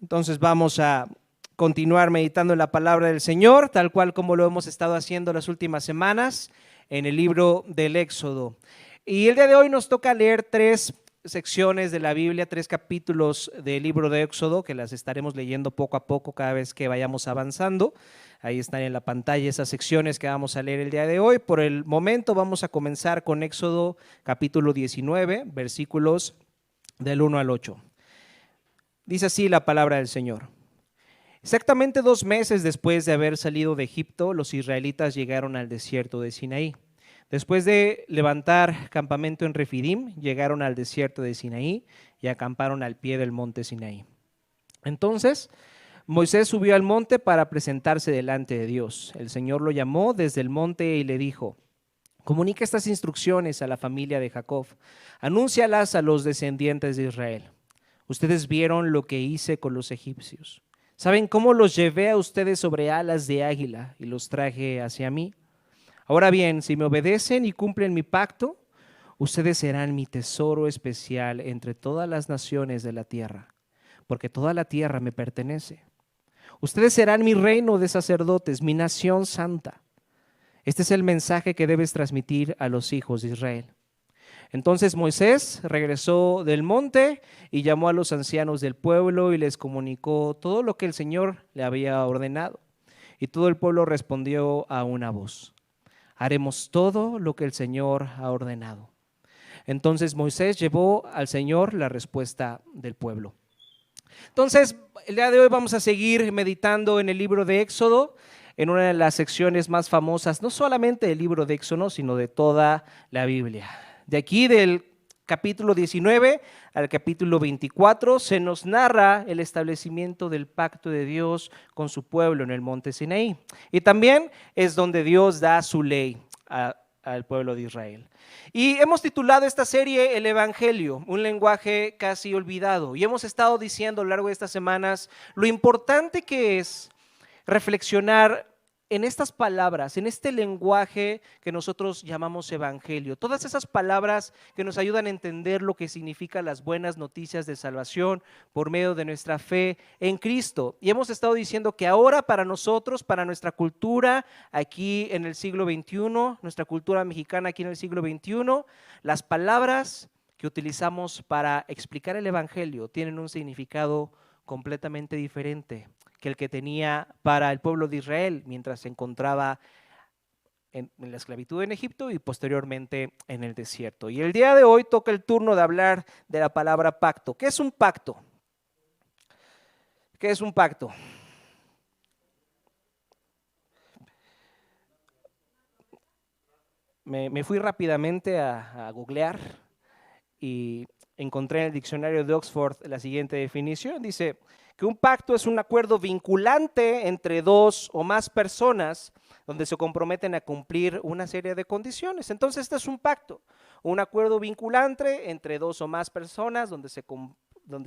Entonces vamos a continuar meditando en la palabra del Señor, tal cual como lo hemos estado haciendo las últimas semanas en el libro del Éxodo. Y el día de hoy nos toca leer 3 secciones de la Biblia, 3 capítulos del libro de Éxodo, que las estaremos leyendo poco a poco cada vez que vayamos avanzando. Ahí están en la pantalla esas secciones que vamos a leer el día de hoy. Por el momento vamos a comenzar con Éxodo capítulo 19, versículos del 1 al 8. Dice así la palabra del Señor. Exactamente 2 meses después de haber salido de Egipto, los israelitas llegaron al desierto de Sinaí. Después de levantar campamento en Refidim, llegaron al desierto de Sinaí y acamparon al pie del monte Sinaí. Entonces Moisés subió al monte para presentarse delante de Dios. El Señor lo llamó desde el monte y le dijo: comunica estas instrucciones a la familia de Jacob, anúncialas a los descendientes de Israel. Ustedes vieron lo que hice con los egipcios. ¿Saben cómo los llevé a ustedes sobre alas de águila y los traje hacia mí? Ahora bien, si me obedecen y cumplen mi pacto, ustedes serán mi tesoro especial entre todas las naciones de la tierra, porque toda la tierra me pertenece. Ustedes serán mi reino de sacerdotes, mi nación santa. Este es el mensaje que debes transmitir a los hijos de Israel. Entonces Moisés regresó del monte y llamó a los ancianos del pueblo y les comunicó todo lo que el Señor le había ordenado. Y todo el pueblo respondió a una voz: haremos todo lo que el Señor ha ordenado. Entonces Moisés llevó al Señor la respuesta del pueblo. Entonces, el día de hoy vamos a seguir meditando en el libro de Éxodo, en una de las secciones más famosas, no solamente del libro de Éxodo, sino de toda la Biblia. De aquí del capítulo 19 al capítulo 24 se nos narra el establecimiento del pacto de Dios con su pueblo en el monte Sinaí. Y también es donde Dios da su ley al pueblo de Israel. Y hemos titulado esta serie El Evangelio, un lenguaje casi olvidado. Y hemos estado diciendo a lo largo de estas semanas lo importante que es reflexionar en estas palabras, en este lenguaje que nosotros llamamos evangelio. Todas esas palabras que nos ayudan a entender lo que significan las buenas noticias de salvación por medio de nuestra fe en Cristo. Y hemos estado diciendo que ahora para nosotros, para nuestra cultura aquí en el siglo XXI, nuestra cultura mexicana aquí en el siglo XXI, las palabras que utilizamos para explicar el evangelio tienen un significado completamente diferente que el que tenía para el pueblo de Israel mientras se encontraba en la esclavitud en Egipto y posteriormente en el desierto. Y el día de hoy toca el turno de hablar de la palabra pacto. ¿Qué es un pacto? ¿Qué es un pacto? Me fui rápidamente a googlear y encontré en el diccionario de Oxford la siguiente definición. Dice que un pacto es un acuerdo vinculante entre 2 o más personas donde se comprometen a cumplir una serie de condiciones. Entonces, este es un pacto, un acuerdo vinculante entre 2 o más personas donde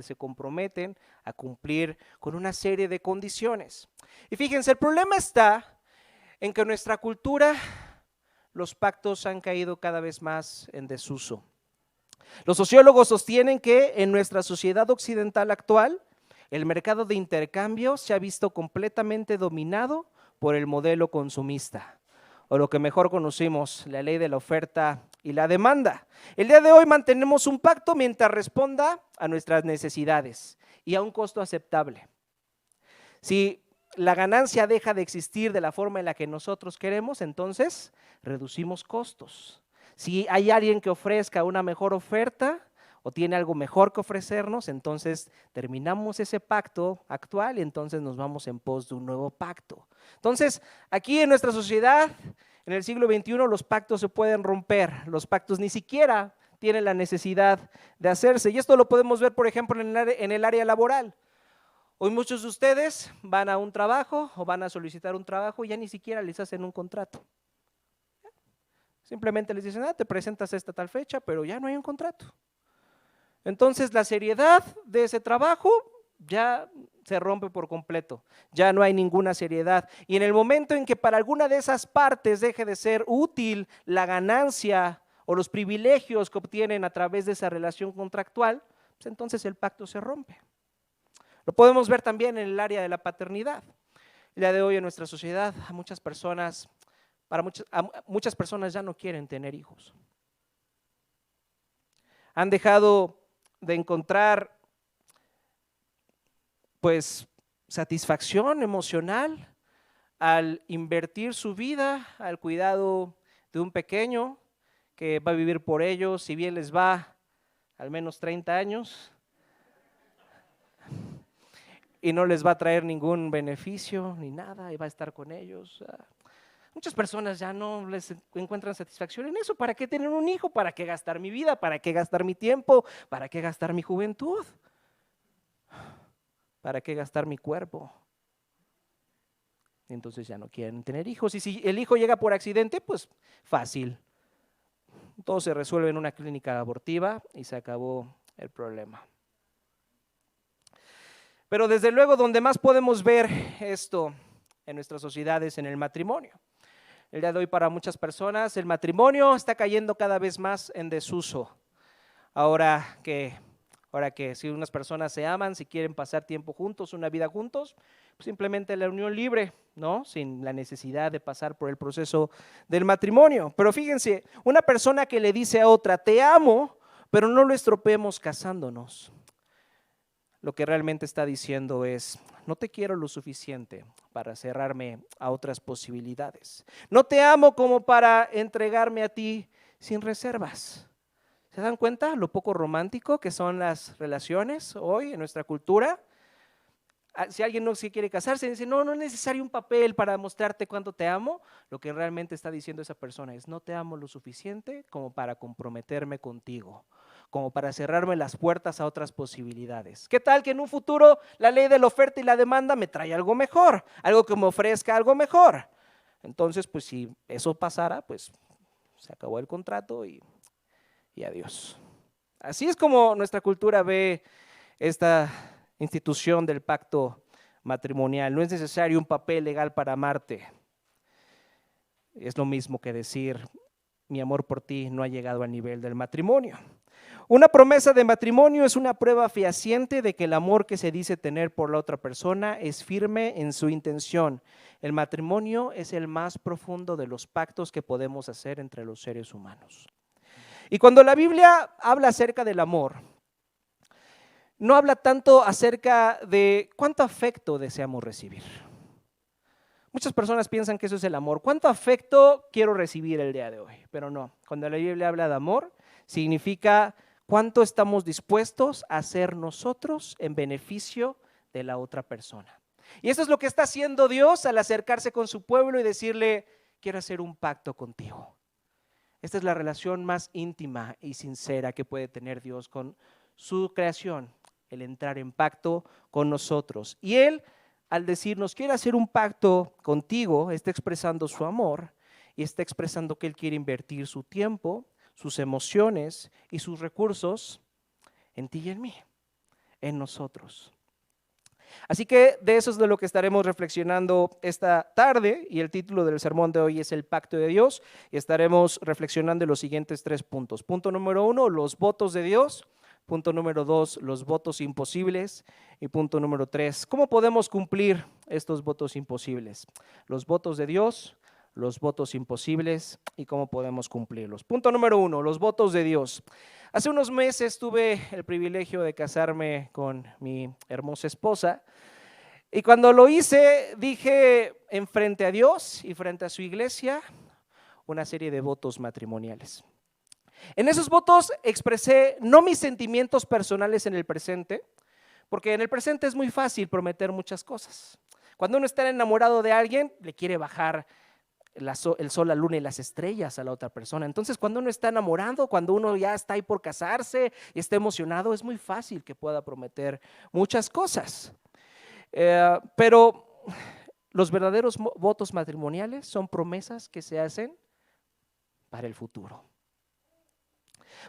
se comprometen a cumplir con una serie de condiciones. Y fíjense, el problema está en que en nuestra cultura los pactos han caído cada vez más en desuso. Los sociólogos sostienen que en nuestra sociedad occidental actual, el mercado de intercambio se ha visto completamente dominado por el modelo consumista, o lo que mejor conocimos, la ley de la oferta y la demanda. El día de hoy mantenemos un pacto mientras responda a nuestras necesidades y a un costo aceptable. Si la ganancia deja de existir de la forma en la que nosotros queremos, entonces reducimos costos. Si hay alguien que ofrezca una mejor oferta o tiene algo mejor que ofrecernos, entonces terminamos ese pacto actual y entonces nos vamos en pos de un nuevo pacto. Entonces, aquí en nuestra sociedad, en el siglo XXI, los pactos se pueden romper. Los pactos ni siquiera tienen la necesidad de hacerse. Y esto lo podemos ver, por ejemplo, en el área laboral. Hoy muchos de ustedes van a un trabajo o van a solicitar un trabajo y ya ni siquiera les hacen un contrato. Simplemente les dicen, te presentas a esta tal fecha, pero ya no hay un contrato. Entonces la seriedad de ese trabajo ya se rompe por completo, ya no hay ninguna seriedad. Y en el momento en que para alguna de esas partes deje de ser útil la ganancia o los privilegios que obtienen a través de esa relación contractual, pues entonces el pacto se rompe. Lo podemos ver también en el área de la paternidad. El día de hoy en nuestra sociedad, muchas personas ya no quieren tener hijos. Han dejado de encontrar, pues, satisfacción emocional al invertir su vida al cuidado de un pequeño que va a vivir por ellos, si bien les va al menos 30 años y no les va a traer ningún beneficio ni nada y va a estar con ellos. Muchas personas ya no les encuentran satisfacción en eso. ¿Para qué tener un hijo? ¿Para qué gastar mi vida? ¿Para qué gastar mi tiempo? ¿Para qué gastar mi juventud? ¿Para qué gastar mi cuerpo? Entonces ya no quieren tener hijos. Y si el hijo llega por accidente, pues fácil. Todo se resuelve en una clínica abortiva y se acabó el problema. Pero desde luego donde más podemos ver esto en nuestras sociedades, en el matrimonio. El día de hoy para muchas personas el matrimonio está cayendo cada vez más en desuso. Ahora que si unas personas se aman, si quieren pasar tiempo juntos, una vida juntos, pues simplemente la unión libre, ¿no? Sin la necesidad de pasar por el proceso del matrimonio. Pero fíjense, una persona que le dice a otra, te amo, pero no lo estropeemos casándonos. Lo que realmente está diciendo es, no te quiero lo suficiente para cerrarme a otras posibilidades. No te amo como para entregarme a ti sin reservas. ¿Se dan cuenta lo poco romántico que son las relaciones hoy en nuestra cultura? Si alguien no se quiere casarse, dice, no es necesario un papel para mostrarte cuánto te amo. Lo que realmente está diciendo esa persona es, no te amo lo suficiente como para comprometerme contigo, como para cerrarme las puertas a otras posibilidades. ¿Qué tal que en un futuro la ley de la oferta y la demanda me trae algo mejor, algo que me ofrezca algo mejor? Entonces, pues si eso pasara, pues se acabó el contrato y adiós. Así es como nuestra cultura ve esta institución del pacto matrimonial. No es necesario un papel legal para amarte. Es lo mismo que decir, mi amor por ti no ha llegado al nivel del matrimonio. Una promesa de matrimonio es una prueba fehaciente de que el amor que se dice tener por la otra persona es firme en su intención. El matrimonio es el más profundo de los pactos que podemos hacer entre los seres humanos. Y cuando la Biblia habla acerca del amor, no habla tanto acerca de cuánto afecto deseamos recibir. Muchas personas piensan que eso es el amor. ¿Cuánto afecto quiero recibir el día de hoy? Pero no, cuando la Biblia habla de amor, significa cuánto estamos dispuestos a hacer nosotros en beneficio de la otra persona. Y eso es lo que está haciendo Dios al acercarse con su pueblo y decirle, quiero hacer un pacto contigo. Esta es la relación más íntima y sincera que puede tener Dios con su creación, el entrar en pacto con nosotros. Y Él, al decirnos, quiere hacer un pacto contigo, está expresando su amor y está expresando que Él quiere invertir su tiempo, sus emociones y sus recursos en ti y en mí, en nosotros. Así que de eso es de lo que estaremos reflexionando esta tarde y el título del sermón de hoy es el pacto de Dios y estaremos reflexionando en los siguientes 3 puntos. Punto número 1, los votos de Dios. Punto número 2, los votos imposibles. Y punto número 3, ¿cómo podemos cumplir estos votos imposibles? Los votos de Dios, los votos imposibles y cómo podemos cumplirlos. Punto número 1, los votos de Dios. Hace unos meses tuve el privilegio de casarme con mi hermosa esposa y cuando lo hice dije en frente a Dios y frente a su iglesia una serie de votos matrimoniales. En esos votos expresé no mis sentimientos personales en el presente, porque en el presente es muy fácil prometer muchas cosas. Cuando uno está enamorado de alguien, le quiere bajar el sol, la luna y las estrellas a la otra persona. Entonces, cuando uno está enamorado, cuando uno ya está ahí por casarse y está emocionado, es muy fácil que pueda prometer muchas cosas. Pero los verdaderos votos matrimoniales son promesas que se hacen para el futuro.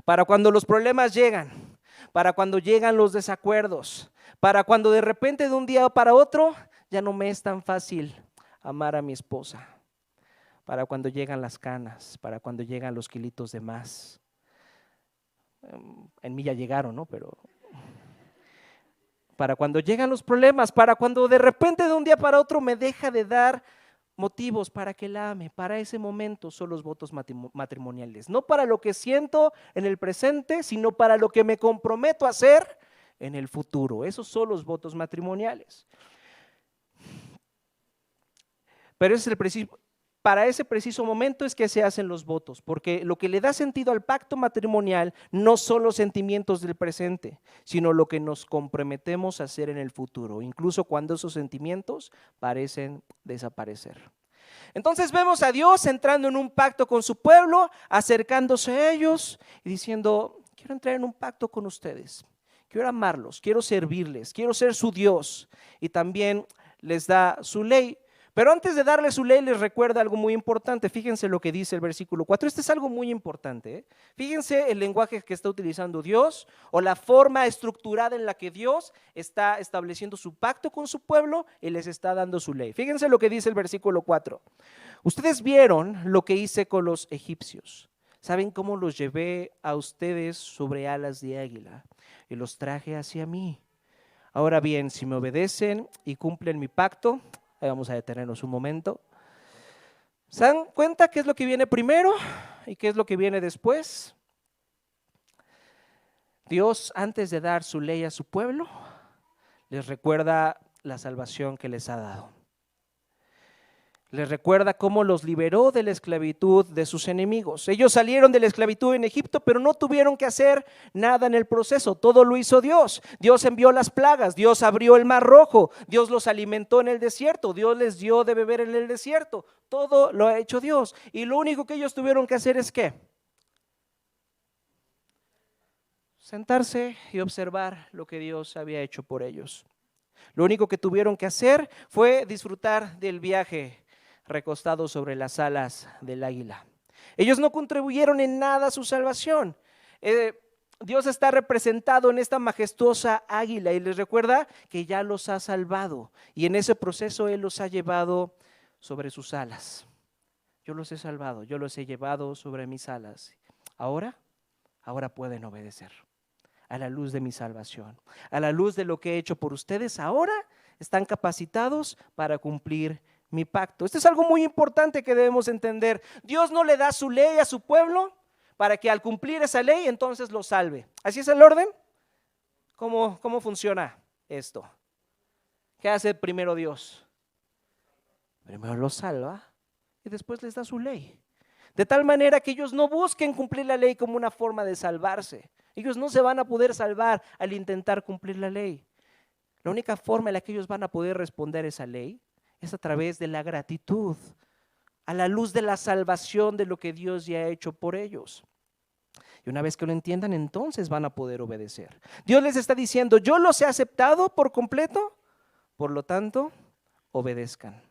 Para cuando los problemas llegan, para cuando llegan los desacuerdos, para cuando de repente de un día para otro ya no me es tan fácil amar a mi esposa. Para cuando llegan las canas, para cuando llegan los kilitos de más. En mí ya llegaron, ¿no? Pero para cuando llegan los problemas, para cuando de repente de un día para otro me deja de dar motivos para que la ame. Para ese momento son los votos matrimoniales, no para lo que siento en el presente, sino para lo que me comprometo a hacer en el futuro. Esos son los votos matrimoniales. Pero para ese preciso momento es que se hacen los votos, porque lo que le da sentido al pacto matrimonial no son los sentimientos del presente, sino lo que nos comprometemos a hacer en el futuro, incluso cuando esos sentimientos parecen desaparecer. Entonces vemos a Dios entrando en un pacto con su pueblo, acercándose a ellos y diciendo: quiero entrar en un pacto con ustedes, quiero amarlos, quiero servirles, quiero ser su Dios. Y también les da su ley. Pero antes de darle su ley les recuerda algo muy importante. Fíjense lo que dice el versículo 4. Este es algo muy importante, ¿eh? Fíjense el lenguaje que está utilizando Dios, o la forma estructurada en la que Dios está estableciendo su pacto con su pueblo y les está dando su ley. Fíjense lo que dice el versículo 4. Ustedes vieron lo que hice con los egipcios. ¿Saben cómo los llevé a ustedes sobre alas de águila y los traje hacia mí? Ahora bien, si me obedecen y cumplen mi pacto, ahí vamos a detenernos un momento. ¿Se dan cuenta qué es lo que viene primero y qué es lo que viene después? Dios, antes de dar su ley a su pueblo, les recuerda la salvación que les ha dado. Les recuerda cómo los liberó de la esclavitud de sus enemigos. Ellos salieron de la esclavitud en Egipto, pero no tuvieron que hacer nada en el proceso. Todo lo hizo Dios. Dios envió las plagas, Dios abrió el mar rojo, Dios los alimentó en el desierto, Dios les dio de beber en el desierto. Todo lo ha hecho Dios. Y lo único que ellos tuvieron que hacer es ¿qué? Sentarse y observar lo que Dios había hecho por ellos. Lo único que tuvieron que hacer fue disfrutar del viaje recostados sobre las alas del águila. Ellos no contribuyeron en nada a su salvación. Dios está representado en esta majestuosa águila y les recuerda que ya los ha salvado, y en ese proceso Él los ha llevado sobre sus alas. Yo los he salvado, yo los he llevado sobre mis alas. Ahora pueden obedecer a la luz de mi salvación, a la luz de lo que he hecho por ustedes. Ahora están capacitados para cumplir mi pacto. Esto es algo muy importante que debemos entender. Dios no le da su ley a su pueblo para que al cumplir esa ley entonces lo salve. ¿Así es el orden? ¿Cómo funciona esto? ¿Qué hace primero Dios? Primero los salva y después les da su ley. De tal manera que ellos no busquen cumplir la ley como una forma de salvarse. Ellos no se van a poder salvar al intentar cumplir la ley. La única forma en la que ellos van a poder responder a esa ley es a través de la gratitud, a la luz de la salvación de lo que Dios ya ha hecho por ellos. Y una vez que lo entiendan, entonces van a poder obedecer. Dios les está diciendo: yo los he aceptado por completo, por lo tanto, obedezcan.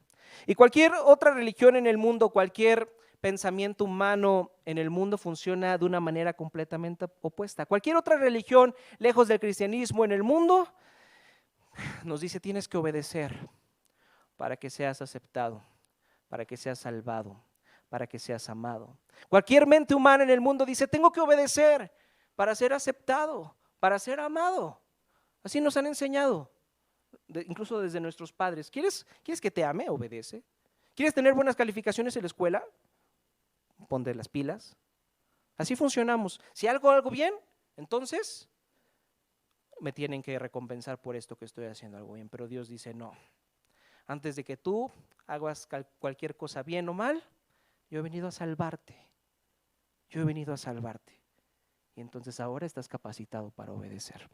Y cualquier otra religión en el mundo, cualquier pensamiento humano en el mundo funciona de una manera completamente opuesta. Cualquier otra religión, lejos del cristianismo en el mundo, nos dice: tienes que obedecer para que seas aceptado, para que seas salvado, para que seas amado. Cualquier mente humana en el mundo dice: tengo que obedecer para ser aceptado, para ser amado. Así nos han enseñado, incluso desde nuestros padres. ¿Quieres que te ame? Obedece. ¿Quieres tener buenas calificaciones en la escuela? Ponte las pilas. Así funcionamos. Si hago algo bien, entonces me tienen que recompensar por esto que estoy haciendo algo bien. Pero Dios dice: no. Antes de que tú hagas cualquier cosa bien o mal, yo he venido a salvarte. Yo he venido a salvarte. Y entonces ahora estás capacitado para obedecer.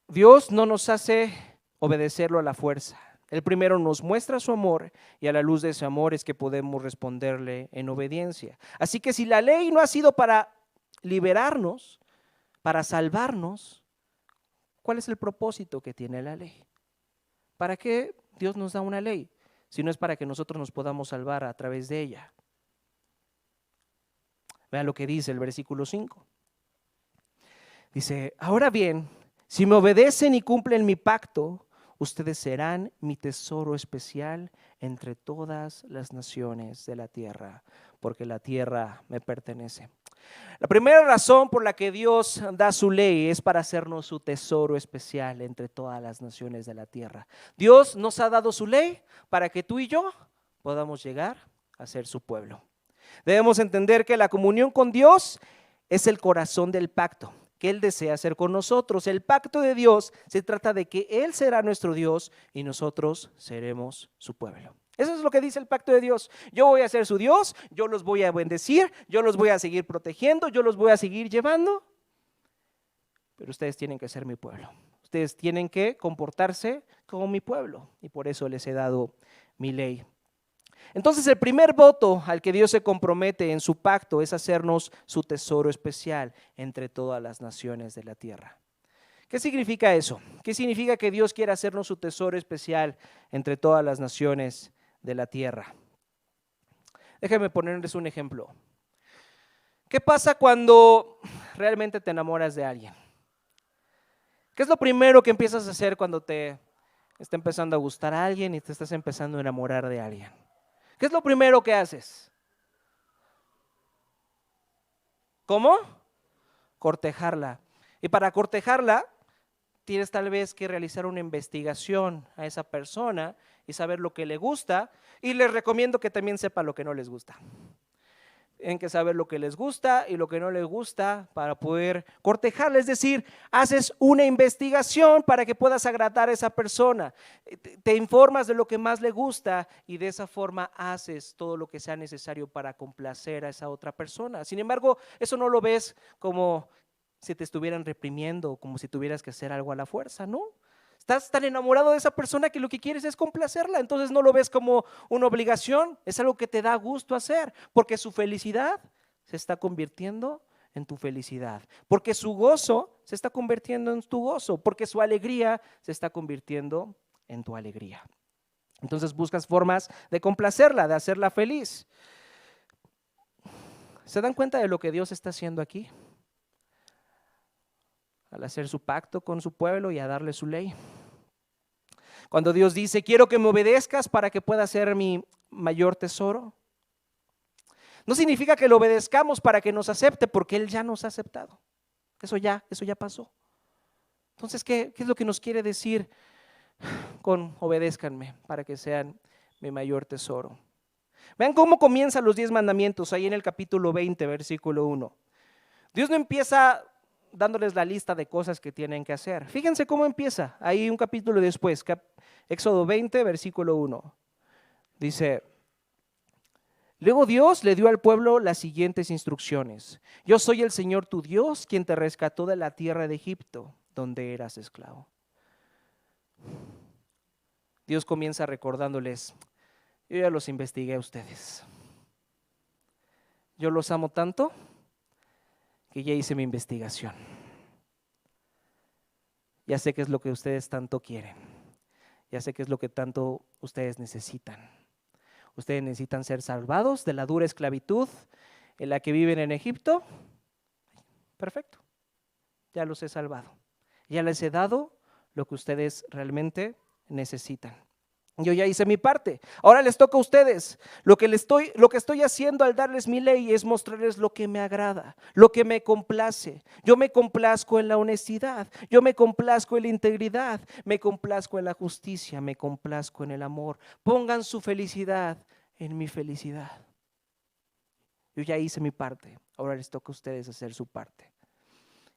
Dios no nos hace obedecerlo a la fuerza. Él primero nos muestra su amor, y a la luz de ese amor es que podemos responderle en obediencia. Así que si la ley no ha sido para liberarnos, para salvarnos, ¿cuál es el propósito que tiene la ley? ¿Para qué Dios nos da una ley? Si no es para que nosotros nos podamos salvar a través de ella. Vean lo que dice el versículo 5. Dice: ahora bien, si me obedecen y cumplen mi pacto, ustedes serán mi tesoro especial entre todas las naciones de la tierra, porque la tierra me pertenece. La primera razón por la que Dios da su ley es para hacernos su tesoro especial entre todas las naciones de la tierra. Dios nos ha dado su ley para que tú y yo podamos llegar a ser su pueblo. Debemos entender que la comunión con Dios es el corazón del pacto que Él desea hacer con nosotros. El pacto de Dios se trata de que Él será nuestro Dios y nosotros seremos su pueblo. Eso es lo que dice el pacto de Dios. Yo voy a ser su Dios, yo los voy a bendecir, yo los voy a seguir protegiendo, yo los voy a seguir llevando, pero ustedes tienen que ser mi pueblo. Ustedes tienen que comportarse como mi pueblo y por eso les he dado mi ley. Entonces el primer voto al que Dios se compromete en su pacto es hacernos su tesoro especial entre todas las naciones de la tierra. ¿Qué significa eso? ¿Qué significa que Dios quiere hacernos su tesoro especial entre todas las naciones de la tierra? Déjenme ponerles un ejemplo. ¿Qué pasa cuando realmente te enamoras de alguien? ¿Qué es lo primero que empiezas a hacer cuando te está empezando a gustar a alguien y te estás empezando a enamorar de alguien? ¿Qué es lo primero que haces? ¿Cómo? Cortejarla. Y para cortejarla, tienes tal vez que realizar una investigación a esa persona y saber lo que le gusta. Y les recomiendo que también sepa lo que no les gusta. Tienen que saber lo que les gusta y lo que no les gusta para poder cortejarla. Es decir, haces una investigación para que puedas agradar a esa persona. Te informas de lo que más le gusta y de esa forma haces todo lo que sea necesario para complacer a esa otra persona. Sin embargo, eso no lo ves como si te estuvieran reprimiendo o como si tuvieras que hacer algo a la fuerza, ¿no? Estás tan enamorado de esa persona que lo que quieres es complacerla, entonces no lo ves como una obligación, es algo que te da gusto hacer, porque su felicidad se está convirtiendo en tu felicidad, porque su gozo se está convirtiendo en tu gozo, porque su alegría se está convirtiendo en tu alegría. Entonces buscas formas de complacerla, de hacerla feliz. ¿Se dan cuenta de lo que Dios está haciendo aquí? Al hacer su pacto con su pueblo y a darle su ley. Cuando Dios dice, quiero que me obedezcas para que pueda ser mi mayor tesoro, no significa que lo obedezcamos para que nos acepte, porque Él ya nos ha aceptado. Eso ya pasó. Entonces, ¿qué es lo que nos quiere decir con obedézcanme para que sean mi mayor tesoro? Vean cómo comienzan los 10 mandamientos ahí en el capítulo 20, versículo 1. Dios no empieza dándoles la lista de cosas que tienen que hacer. Fíjense cómo empieza, ahí un capítulo después, Éxodo 20, versículo 1. Dice, luego Dios le dio al pueblo las siguientes instrucciones. Yo soy el Señor tu Dios, quien te rescató de la tierra de Egipto, donde eras esclavo. Dios comienza recordándoles, yo ya los investigué a ustedes. Yo los amo tanto que ya hice mi investigación. Ya sé qué es lo que ustedes tanto quieren. Ya sé qué es lo que tanto ustedes necesitan. Ustedes necesitan ser salvados de la dura esclavitud en la que viven en Egipto. Perfecto. Ya los he salvado. Ya les he dado lo que ustedes realmente necesitan. Yo ya hice mi parte. Ahora les toca a ustedes. Lo que estoy haciendo al darles mi ley es mostrarles lo que me agrada, lo que me complace. Yo me complazco en la honestidad, yo me complazco en la integridad, me complazco en la justicia, me complazco en el amor. Pongan su felicidad en mi felicidad. Yo ya hice mi parte. Ahora les toca a ustedes hacer su parte.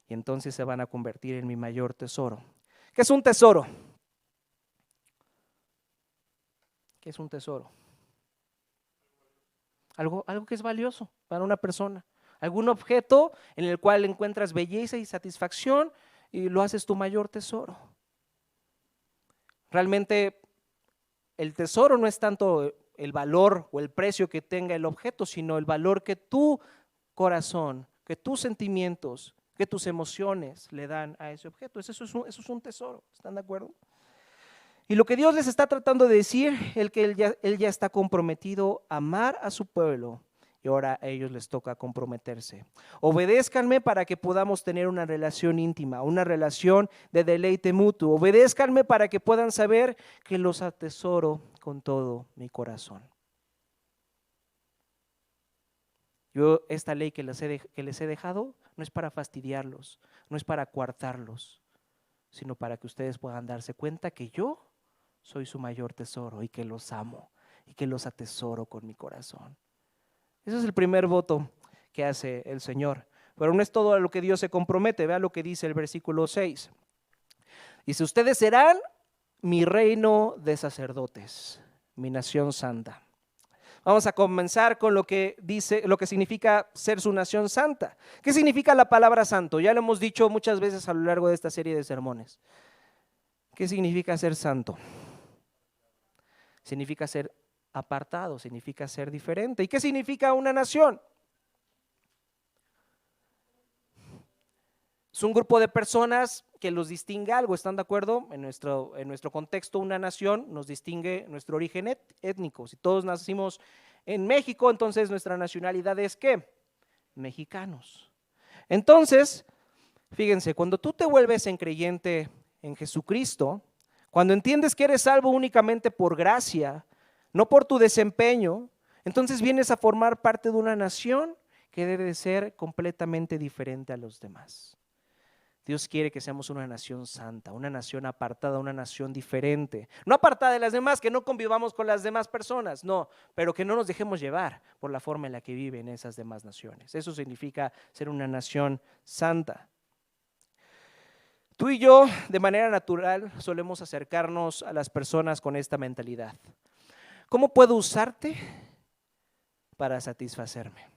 Y entonces se van a convertir en mi mayor tesoro. ¿Qué es un tesoro? ¿Qué es un tesoro? Algo que es valioso para una persona. Algún objeto en el cual encuentras belleza y satisfacción y lo haces tu mayor tesoro. Realmente el tesoro no es tanto el valor o el precio que tenga el objeto, sino el valor que tu corazón, que tus sentimientos, que tus emociones le dan a ese objeto. Eso es un tesoro. ¿Están de acuerdo? Y lo que Dios les está tratando de decir es que Él ya está comprometido a amar a su pueblo y ahora a ellos les toca comprometerse. Obedézcanme para que podamos tener una relación íntima, una relación de deleite mutuo. Obedézcanme para que puedan saber que los atesoro con todo mi corazón. Yo esta ley que les he dejado no es para fastidiarlos, no es para coartarlos, sino para que ustedes puedan darse cuenta que yo soy su mayor tesoro y que los amo y que los atesoro con mi corazón. Ese es el primer voto que hace el Señor. Pero no es todo a lo que Dios se compromete. Vea lo que dice el versículo 6. Dice, ustedes serán mi reino de sacerdotes, mi nación santa. Vamos a comenzar con lo que dice, lo que significa ser su nación santa. ¿Qué significa la palabra santo? Ya lo hemos dicho muchas veces a lo largo de esta serie de sermones. ¿Qué significa ser santo? Significa ser apartado, significa ser diferente. ¿Y qué significa una nación? Es un grupo de personas que los distingue algo, ¿están de acuerdo? En nuestro contexto, una nación nos distingue nuestro origen étnico. Si todos nacimos en México, entonces nuestra nacionalidad es ¿qué? Mexicanos. Entonces, fíjense, cuando tú te vuelves en creyente en Jesucristo, cuando entiendes que eres salvo únicamente por gracia, no por tu desempeño, entonces vienes a formar parte de una nación que debe de ser completamente diferente a los demás. Dios quiere que seamos una nación santa, una nación apartada, una nación diferente. No apartada de las demás, que no convivamos con las demás personas, no, pero que no nos dejemos llevar por la forma en la que viven esas demás naciones. Eso significa ser una nación santa. Tú y yo, de manera natural, solemos acercarnos a las personas con esta mentalidad. ¿Cómo puedo usarte para satisfacerme?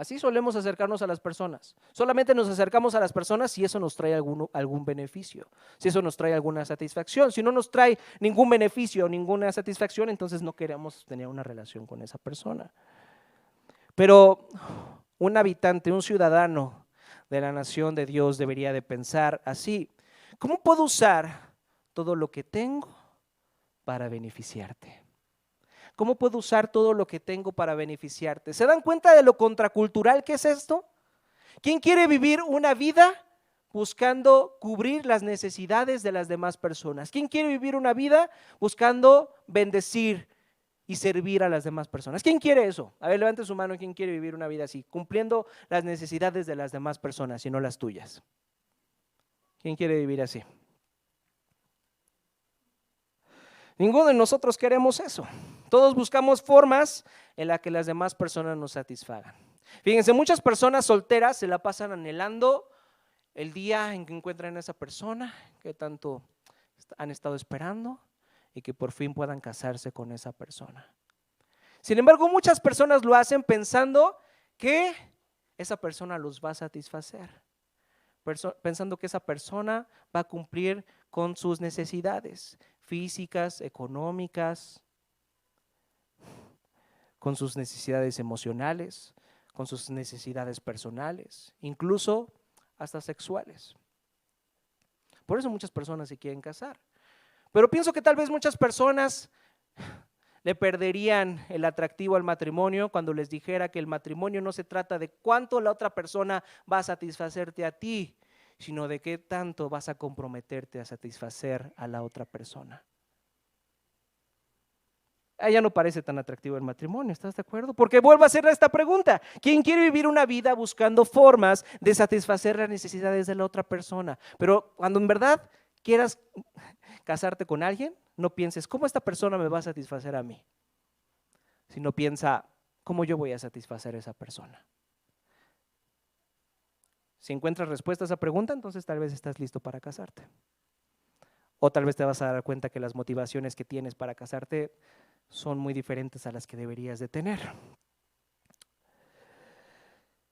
Así solemos acercarnos a las personas. Solamente nos acercamos a las personas si eso nos trae algún beneficio, si eso nos trae alguna satisfacción. Si no nos trae ningún beneficio o ninguna satisfacción, entonces no queremos tener una relación con esa persona. Pero un habitante, un ciudadano de la nación de Dios debería de pensar así: ¿cómo puedo usar todo lo que tengo para beneficiarte? ¿Cómo puedo usar todo lo que tengo para beneficiarte? ¿Se dan cuenta de lo contracultural que es esto? ¿Quién quiere vivir una vida buscando cubrir las necesidades de las demás personas? ¿Quién quiere vivir una vida buscando bendecir y servir a las demás personas? ¿Quién quiere eso? A ver, levante su mano. ¿Quién quiere vivir una vida así, cumpliendo las necesidades de las demás personas y no las tuyas? ¿Quién quiere vivir así? Ninguno de nosotros queremos eso. Todos buscamos formas en las que las demás personas nos satisfagan. Fíjense, muchas personas solteras se la pasan anhelando el día en que encuentran a esa persona que tanto han estado esperando y que por fin puedan casarse con esa persona. Sin embargo, muchas personas lo hacen pensando que esa persona los va a satisfacer, pensando que esa persona va a cumplir con sus necesidades físicas, económicas, con sus necesidades emocionales, con sus necesidades personales, incluso hasta sexuales. Por eso muchas personas se quieren casar. Pero pienso que tal vez muchas personas le perderían el atractivo al matrimonio cuando les dijera que el matrimonio no se trata de cuánto la otra persona va a satisfacerte a ti, sino de qué tanto vas a comprometerte a satisfacer a la otra persona. A ella no parece tan atractivo el matrimonio, ¿estás de acuerdo? Porque vuelvo a hacer esta pregunta: ¿quién quiere vivir una vida buscando formas de satisfacer las necesidades de la otra persona? Pero cuando en verdad quieras casarte con alguien, no pienses ¿cómo esta persona me va a satisfacer a mí? Sino piensa ¿cómo yo voy a satisfacer a esa persona? Si encuentras respuesta a esa pregunta, entonces tal vez estás listo para casarte. O tal vez te vas a dar cuenta que las motivaciones que tienes para casarte son muy diferentes a las que deberías de tener.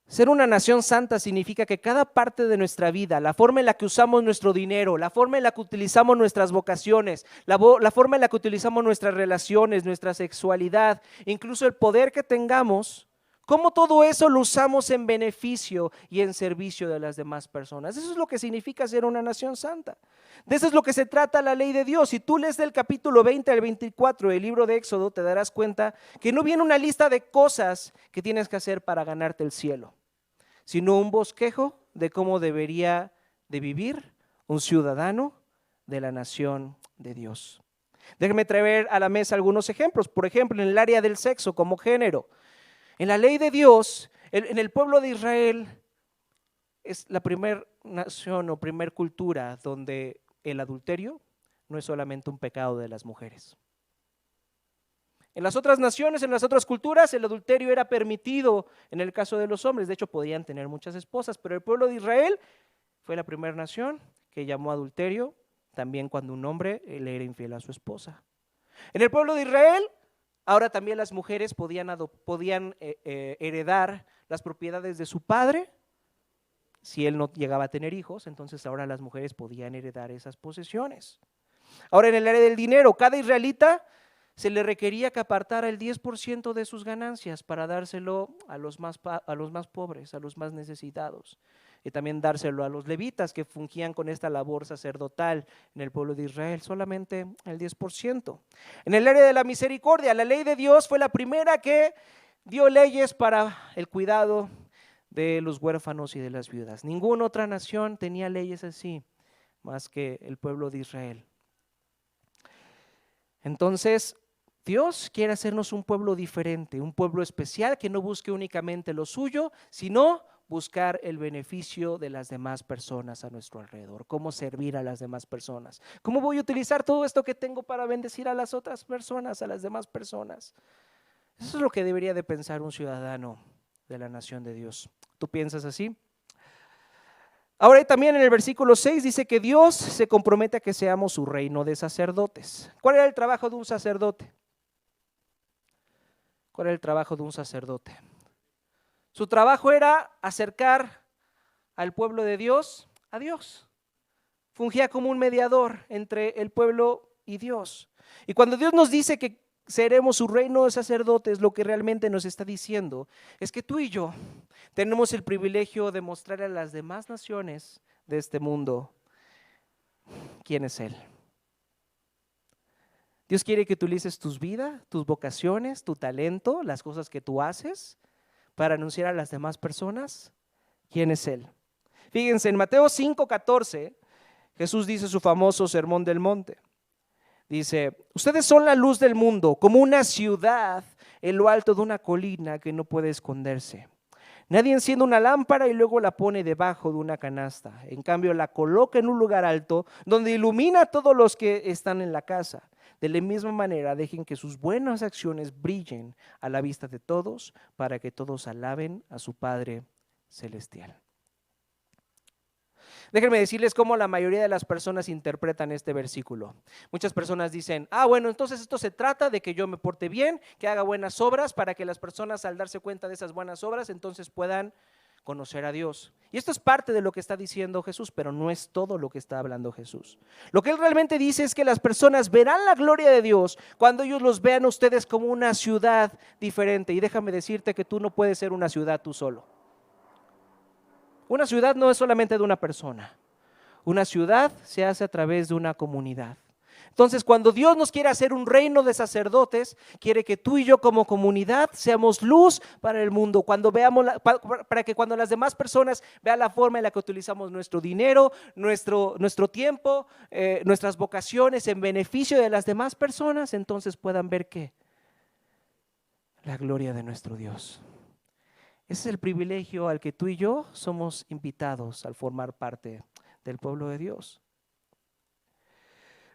Ser una nación santa significa que cada parte de nuestra vida, la forma en la que usamos nuestro dinero, la forma en la que utilizamos nuestras vocaciones, la forma en la que utilizamos nuestras relaciones, nuestra sexualidad, incluso el poder que tengamos, cómo todo eso lo usamos en beneficio y en servicio de las demás personas. Eso es lo que significa ser una nación santa. De eso es lo que se trata la ley de Dios. Si tú lees del capítulo 20 al 24 del libro de Éxodo, te darás cuenta que no viene una lista de cosas que tienes que hacer para ganarte el cielo, sino un bosquejo de cómo debería de vivir un ciudadano de la nación de Dios. Déjenme traer a la mesa algunos ejemplos. Por ejemplo, en el área del sexo como género. En la ley de Dios, en el pueblo de Israel, es la primera nación o primer cultura donde el adulterio no es solamente un pecado de las mujeres. En las otras naciones, en las otras culturas, el adulterio era permitido en el caso de los hombres. De hecho, podían tener muchas esposas, pero el pueblo de Israel fue la primera nación que llamó adulterio también cuando un hombre le era infiel a su esposa. En el pueblo de Israel, ahora también las mujeres podían heredar las propiedades de su padre. Si él no llegaba a tener hijos, entonces ahora las mujeres podían heredar esas posesiones. Ahora, en el área del dinero, cada israelita se le requería que apartara el 10% de sus ganancias para dárselo a los más pobres, a los más necesitados. Y también dárselo a los levitas que fungían con esta labor sacerdotal en el pueblo de Israel, solamente el 10%. En el área de la misericordia, la ley de Dios fue la primera que dio leyes para el cuidado de los huérfanos y de las viudas. Ninguna otra nación tenía leyes así, más que el pueblo de Israel. Entonces, Dios quiere hacernos un pueblo diferente, un pueblo especial que no busque únicamente lo suyo, sino buscar el beneficio de las demás personas a nuestro alrededor, cómo servir a las demás personas. ¿Cómo voy a utilizar todo esto que tengo para bendecir a las otras personas, a las demás personas? Eso es lo que debería de pensar un ciudadano de la nación de Dios. ¿Tú piensas así? Ahora también en el versículo 6 dice que Dios se compromete a que seamos su reino de sacerdotes. ¿Cuál era el trabajo de un sacerdote? ¿Cuál era el trabajo de un sacerdote? Su trabajo era acercar al pueblo de Dios a Dios. Fungía como un mediador entre el pueblo y Dios. Y cuando Dios nos dice que seremos su reino de sacerdotes, lo que realmente nos está diciendo es que tú y yo tenemos el privilegio de mostrar a las demás naciones de este mundo quién es Él. Dios quiere que utilices tus vidas, tus vocaciones, tu talento, las cosas que tú haces para anunciar a las demás personas quién es Él. Fíjense, en Mateo 5:14, Jesús dice su famoso sermón del monte. Dice, ustedes son la luz del mundo, como una ciudad en lo alto de una colina que no puede esconderse. Nadie enciende una lámpara y luego la pone debajo de una canasta. En cambio, la coloca en un lugar alto donde ilumina a todos los que están en la casa. De la misma manera, dejen que sus buenas acciones brillen a la vista de todos para que todos alaben a su Padre Celestial. Déjenme decirles cómo la mayoría de las personas interpretan este versículo. Muchas personas dicen, bueno, entonces esto se trata de que yo me porte bien, que haga buenas obras para que las personas al darse cuenta de esas buenas obras entonces puedan conocer a Dios. Y esto es parte de lo que está diciendo Jesús, pero no es todo lo que está hablando Jesús. Lo que Él realmente dice es que las personas verán la gloria de Dios cuando ellos los vean a ustedes como una ciudad diferente. Y déjame decirte que tú no puedes ser una ciudad tú solo. Una ciudad no es solamente de una persona. Una ciudad se hace a través de una comunidad. Entonces, cuando Dios nos quiere hacer un reino de sacerdotes, quiere que tú y yo como comunidad seamos luz para el mundo. Para que cuando las demás personas vean la forma en la que utilizamos nuestro dinero, nuestro tiempo, nuestras vocaciones en beneficio de las demás personas, entonces puedan ver ¿qué? La gloria de nuestro Dios. Ese es el privilegio al que tú y yo somos invitados al formar parte del pueblo de Dios.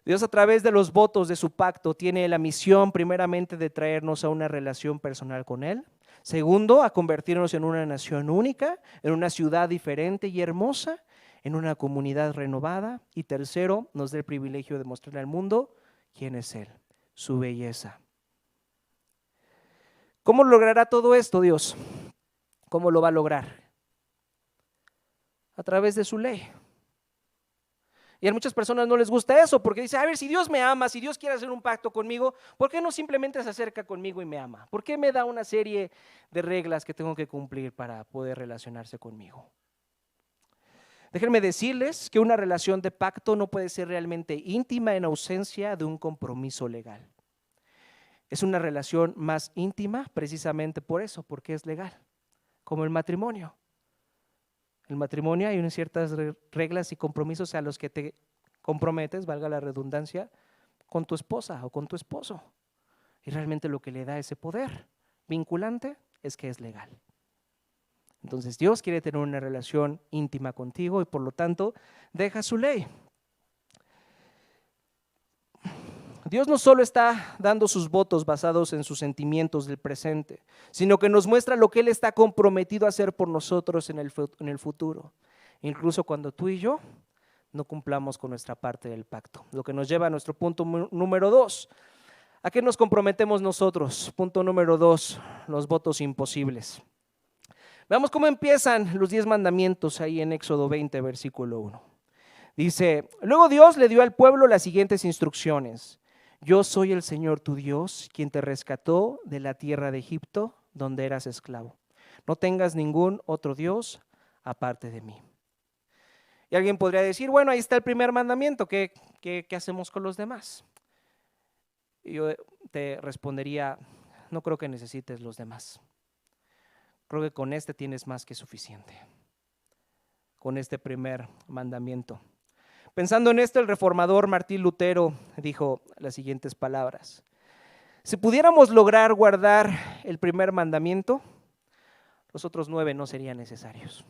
Dios a través de los votos de su pacto tiene la misión primeramente de traernos a una relación personal con Él. Segundo, a convertirnos en una nación única, en una ciudad diferente y hermosa, en una comunidad renovada. Y tercero, nos da el privilegio de mostrarle al mundo quién es Él, su belleza. ¿Cómo logrará todo esto Dios? ¿Cómo lo va a lograr? A través de su ley. Y a muchas personas no les gusta eso porque dicen, a ver, si Dios me ama, si Dios quiere hacer un pacto conmigo, ¿por qué no simplemente se acerca conmigo y me ama? ¿Por qué me da una serie de reglas que tengo que cumplir para poder relacionarse conmigo? Déjenme decirles que una relación de pacto no puede ser realmente íntima en ausencia de un compromiso legal. Es una relación más íntima precisamente por eso, porque es legal. Como el matrimonio. En el matrimonio hay unas ciertas reglas y compromisos a los que te comprometes, valga la redundancia, con tu esposa o con tu esposo. Y realmente lo que le da ese poder vinculante es que es legal. Entonces Dios quiere tener una relación íntima contigo y por lo tanto deja su ley. Dios no solo está dando sus votos basados en sus sentimientos del presente, sino que nos muestra lo que Él está comprometido a hacer por nosotros en el futuro, incluso cuando tú y yo no cumplamos con nuestra parte del pacto. Lo que nos lleva a nuestro punto número 2. ¿A qué nos comprometemos nosotros? Punto número 2, los votos imposibles. Veamos cómo empiezan los 10 mandamientos ahí en Éxodo 20, versículo 1. Dice, luego Dios le dio al pueblo las siguientes instrucciones. Yo soy el Señor tu Dios, quien te rescató de la tierra de Egipto, donde eras esclavo. No tengas ningún otro Dios aparte de mí. Y alguien podría decir, bueno, ahí está el primer mandamiento, ¿qué hacemos con los demás? Y yo te respondería, no creo que necesites los demás. Creo que con este tienes más que suficiente, con este primer mandamiento. Pensando en esto, el reformador Martín Lutero dijo las siguientes palabras. Si pudiéramos lograr guardar el primer mandamiento, los otros 9 no serían necesarios.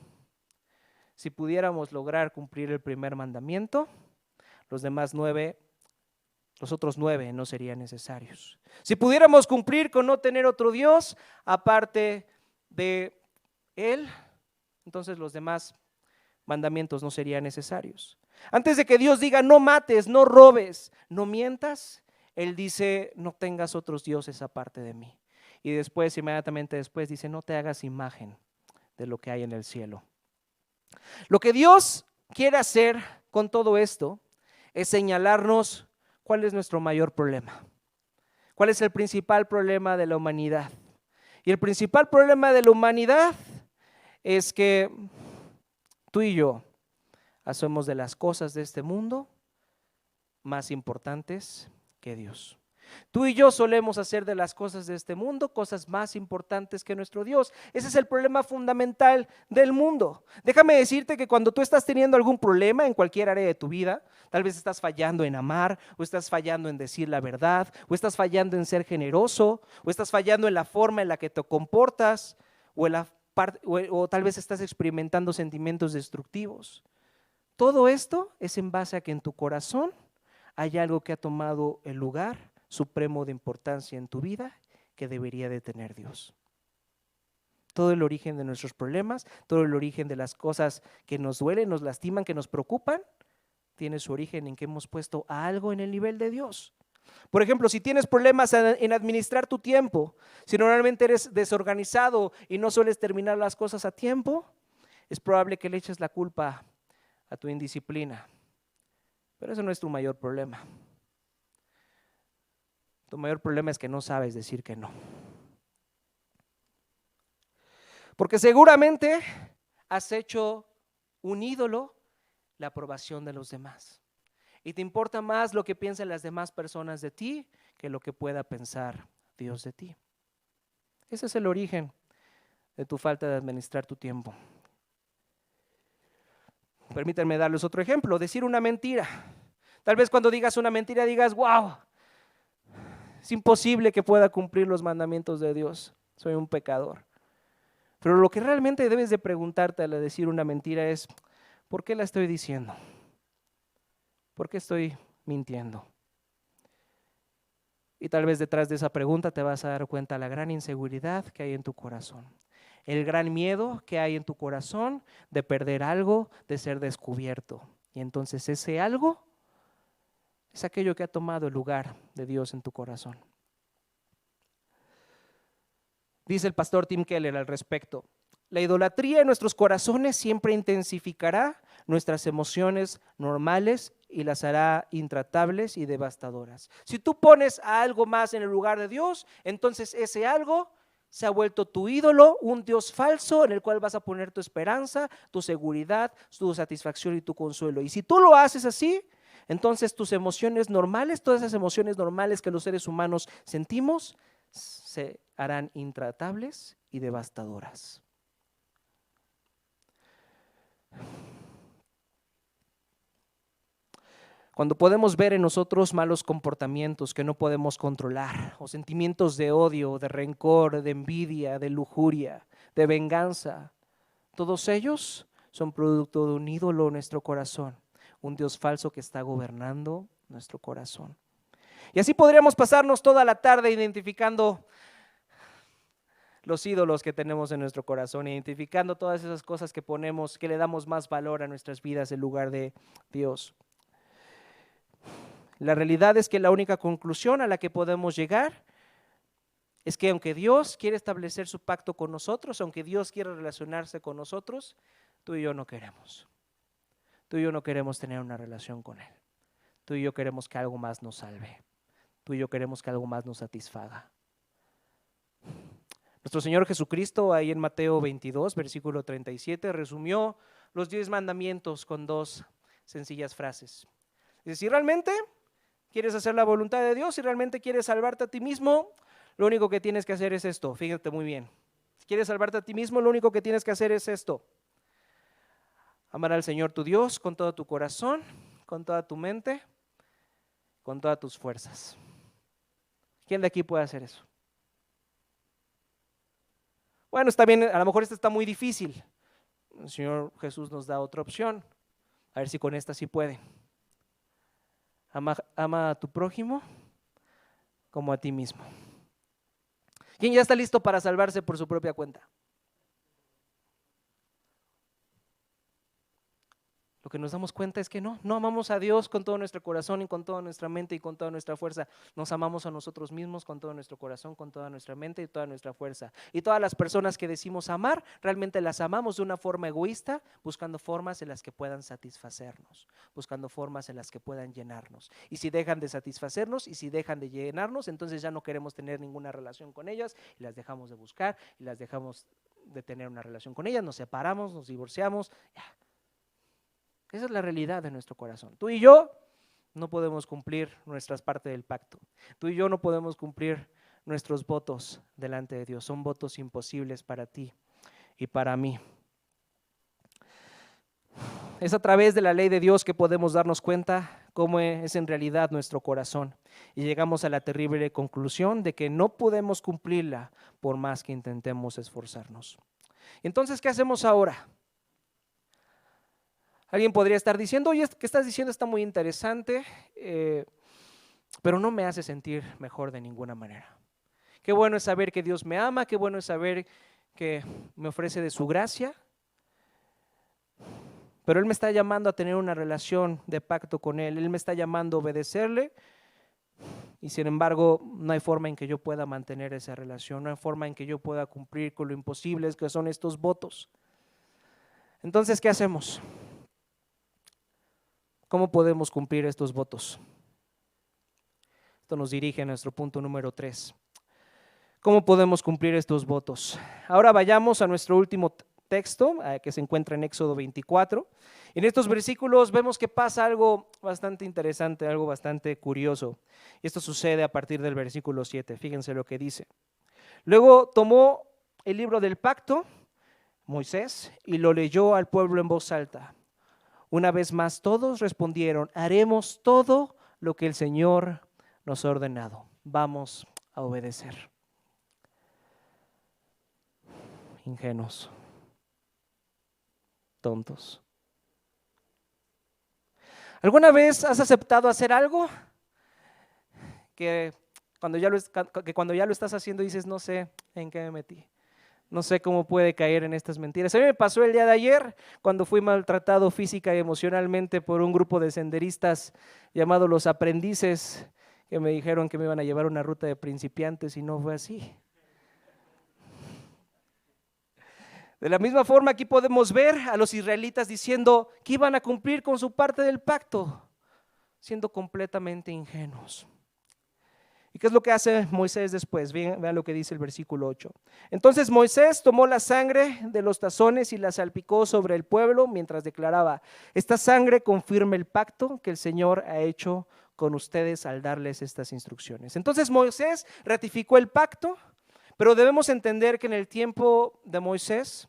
Si pudiéramos lograr cumplir el primer mandamiento, los otros 9 no serían necesarios. Si pudiéramos cumplir con no tener otro Dios aparte de Él, entonces los demás mandamientos no serían necesarios. Antes de que Dios diga no mates, no robes, no mientas, Él dice no tengas otros dioses aparte de mí. Y después, inmediatamente después, dice no te hagas imagen de lo que hay en el cielo. Lo que Dios quiere hacer con todo esto es señalarnos cuál es nuestro mayor problema. ¿Cuál es el principal problema de la humanidad? Y el principal problema de la humanidad es que tú y yo hacemos de las cosas de este mundo más importantes que Dios. Tú y yo solemos hacer de las cosas de este mundo cosas más importantes que nuestro Dios. Ese es el problema fundamental del mundo. Déjame decirte que cuando tú estás teniendo algún problema en cualquier área de tu vida, tal vez estás fallando en amar, o estás fallando en decir la verdad, o estás fallando en ser generoso, o estás fallando en la forma en la que te comportas, o tal vez estás experimentando sentimientos destructivos. Todo esto es en base a que en tu corazón hay algo que ha tomado el lugar supremo de importancia en tu vida que debería de tener Dios. Todo el origen de nuestros problemas, todo el origen de las cosas que nos duelen, nos lastiman, que nos preocupan, tiene su origen en que hemos puesto a algo en el nivel de Dios. Por ejemplo, si tienes problemas en administrar tu tiempo, si normalmente eres desorganizado y no sueles terminar las cosas a tiempo, es probable que le eches la culpa a tu indisciplina. Pero eso no es tu mayor problema. Tu mayor problema es que no sabes decir que no. Porque seguramente has hecho un ídolo la aprobación de los demás. Y te importa más lo que piensen las demás personas de ti que lo que pueda pensar Dios de ti. Ese es el origen de tu falta de administrar tu tiempo. Permítanme darles otro ejemplo, decir una mentira. Tal vez cuando digas una mentira digas, wow, es imposible que pueda cumplir los mandamientos de Dios, soy un pecador. Pero lo que realmente debes de preguntarte al decir una mentira es, ¿por qué la estoy diciendo? ¿Por qué estoy mintiendo? Y tal vez detrás de esa pregunta te vas a dar cuenta de la gran inseguridad que hay en tu corazón. El gran miedo que hay en tu corazón de perder algo, de ser descubierto. Y entonces ese algo es aquello que ha tomado el lugar de Dios en tu corazón. Dice el pastor Tim Keller al respecto: la idolatría en nuestros corazones siempre intensificará nuestras emociones normales y las hará intratables y devastadoras. Si tú pones a algo más en el lugar de Dios, entonces ese algo se ha vuelto tu ídolo, un Dios falso en el cual vas a poner tu esperanza, tu seguridad, tu satisfacción y tu consuelo. Y si tú lo haces así, entonces tus emociones normales, todas esas emociones normales que los seres humanos sentimos, se harán intratables y devastadoras. Cuando podemos ver en nosotros malos comportamientos que no podemos controlar, o sentimientos de odio, de rencor, de envidia, de lujuria, de venganza, todos ellos son producto de un ídolo en nuestro corazón, un Dios falso que está gobernando nuestro corazón. Y así podríamos pasarnos toda la tarde identificando los ídolos que tenemos en nuestro corazón, identificando todas esas cosas que ponemos, que le damos más valor a nuestras vidas en lugar de Dios. La realidad es que la única conclusión a la que podemos llegar es que aunque Dios quiere establecer su pacto con nosotros, aunque Dios quiere relacionarse con nosotros, tú y yo no queremos. Tú y yo no queremos tener una relación con Él. Tú y yo queremos que algo más nos salve. Tú y yo queremos que algo más nos satisfaga. Nuestro Señor Jesucristo, ahí en Mateo 22, versículo 37, resumió los 10 mandamientos con 2 sencillas frases. Dice, si realmente quieres hacer la voluntad de Dios, si realmente quieres salvarte a ti mismo, lo único que tienes que hacer es esto. Fíjate muy bien. Si quieres salvarte a ti mismo, lo único que tienes que hacer es esto. Amar al Señor tu Dios con todo tu corazón, con toda tu mente, con todas tus fuerzas. ¿Quién de aquí puede hacer eso? Bueno, está bien, a lo mejor esta está muy difícil. El Señor Jesús nos da otra opción. A ver si con esta sí puede. Ama a tu prójimo como a ti mismo. ¿Quién ya está listo para salvarse por su propia cuenta? Lo que nos damos cuenta es que no amamos a Dios con todo nuestro corazón y con toda nuestra mente y con toda nuestra fuerza. Nos amamos a nosotros mismos con todo nuestro corazón, con toda nuestra mente y toda nuestra fuerza. Y todas las personas que decimos amar, realmente las amamos de una forma egoísta, buscando formas en las que puedan satisfacernos, buscando formas en las que puedan llenarnos. Y si dejan de satisfacernos y si dejan de llenarnos, entonces ya no queremos tener ninguna relación con ellas y las dejamos de buscar y las dejamos de tener una relación con ellas, nos separamos, nos divorciamos, ya. Esa es la realidad de nuestro corazón. Tú y yo no podemos cumplir nuestras partes del pacto. Tú y yo no podemos cumplir nuestros votos delante de Dios. Son votos imposibles para ti y para mí. Es a través de la ley de Dios que podemos darnos cuenta cómo es en realidad nuestro corazón. Y llegamos a la terrible conclusión de que no podemos cumplirla por más que intentemos esforzarnos. Entonces, ¿qué hacemos ahora? Alguien podría estar diciendo, oye, esto que estás diciendo está muy interesante, pero no me hace sentir mejor de ninguna manera. Qué bueno es saber que Dios me ama, qué bueno es saber que me ofrece de su gracia, pero Él me está llamando a tener una relación de pacto con Él me está llamando a obedecerle, y sin embargo no hay forma en que yo pueda mantener esa relación, no hay forma en que yo pueda cumplir con lo imposible que son estos votos. Entonces, ¿qué hacemos? ¿Cómo podemos cumplir estos votos? Esto nos dirige a nuestro punto número 3. ¿Cómo podemos cumplir estos votos? Ahora vayamos a nuestro último texto, que se encuentra en Éxodo 24. En estos versículos vemos que pasa algo bastante interesante, algo bastante curioso. Y esto sucede a partir del versículo 7. Fíjense lo que dice. Luego tomó el libro del pacto, Moisés, y lo leyó al pueblo en voz alta. Una vez más todos respondieron, haremos todo lo que el Señor nos ha ordenado. Vamos a obedecer. Ingenuos, tontos. ¿Alguna vez has aceptado hacer algo que cuando ya lo estás haciendo dices, no sé en qué me metí? No sé cómo puede caer en estas mentiras. A mí me pasó el día de ayer cuando fui maltratado física y emocionalmente por un grupo de senderistas llamados los aprendices, que me dijeron que me iban a llevar una ruta de principiantes y no fue así. De la misma forma, aquí podemos ver a los israelitas diciendo que iban a cumplir con su parte del pacto, siendo completamente ingenuos. ¿Y qué es lo que hace Moisés después? Vean lo que dice el versículo 8. Entonces Moisés tomó la sangre de los tazones y la salpicó sobre el pueblo mientras declaraba, esta sangre confirma el pacto que el Señor ha hecho con ustedes al darles estas instrucciones. Entonces Moisés ratificó el pacto, pero debemos entender que en el tiempo de Moisés,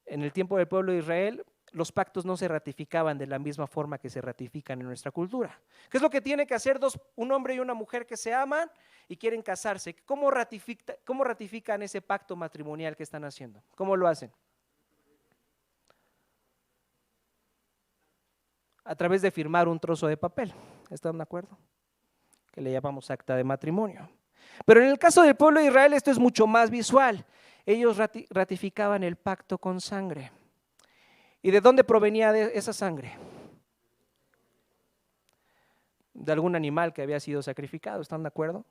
en el tiempo del pueblo de Israel, los pactos no se ratificaban de la misma forma que se ratifican en nuestra cultura. ¿Qué es lo que tiene que hacer un hombre y una mujer que se aman y quieren casarse? ¿Cómo ratifican ese pacto matrimonial que están haciendo? ¿Cómo lo hacen? A través de firmar un trozo de papel. ¿Están de acuerdo? Que le llamamos acta de matrimonio. Pero en el caso del pueblo de Israel esto es mucho más visual. Ellos ratificaban el pacto con sangre. ¿Y de dónde provenía esa sangre? De algún animal que había sido sacrificado, ¿están de acuerdo?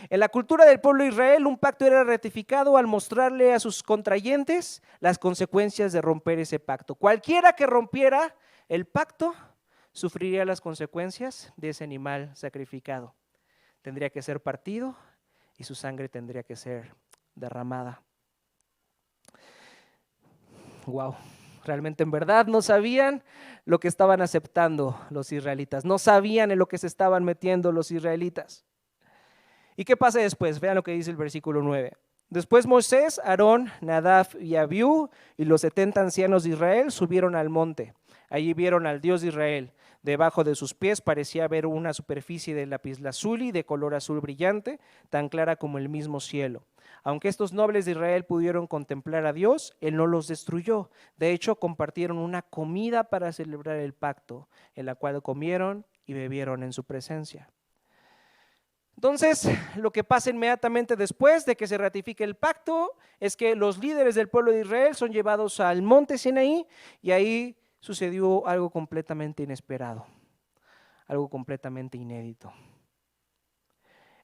En la cultura del pueblo de Israel, un pacto era ratificado al mostrarle a sus contrayentes las consecuencias de romper ese pacto. Cualquiera que rompiera el pacto sufriría las consecuencias de ese animal sacrificado. Tendría que ser partido y su sangre tendría que ser derramada. Wow, realmente en verdad no sabían lo que estaban aceptando los israelitas, no sabían en lo que se estaban metiendo los israelitas. ¿Y qué pasa después? Vean lo que dice el versículo 9. Después Moisés, Aarón, Nadab y Abiú y los 70 ancianos de Israel subieron al monte. Allí vieron al Dios de Israel. Debajo de sus pies parecía haber una superficie de lapislázuli de color azul brillante, tan clara como el mismo cielo. Aunque estos nobles de Israel pudieron contemplar a Dios, Él no los destruyó. De hecho, compartieron una comida para celebrar el pacto, en la cual comieron y bebieron en su presencia. Entonces, lo que pasa inmediatamente después de que se ratifique el pacto es que los líderes del pueblo de Israel son llevados al monte Sinaí y ahí sucedió algo completamente inesperado, algo completamente inédito.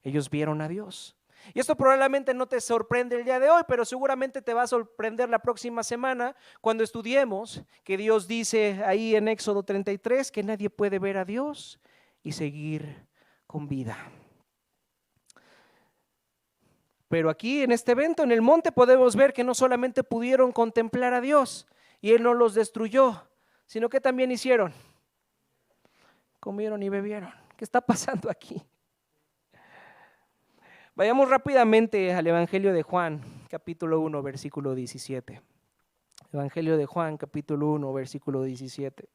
Ellos vieron a Dios. Y esto probablemente no te sorprende el día de hoy, pero seguramente te va a sorprender la próxima semana cuando estudiemos que Dios dice ahí en Éxodo 33 que nadie puede ver a Dios y seguir con vida. Pero aquí en este evento, en el monte, podemos ver que no solamente pudieron contemplar a Dios y Él no los destruyó, sino que también hicieron, comieron y bebieron. ¿Qué está pasando aquí? Vayamos rápidamente al Evangelio de Juan, capítulo 1, versículo 17. Evangelio de Juan, capítulo 1, versículo 17.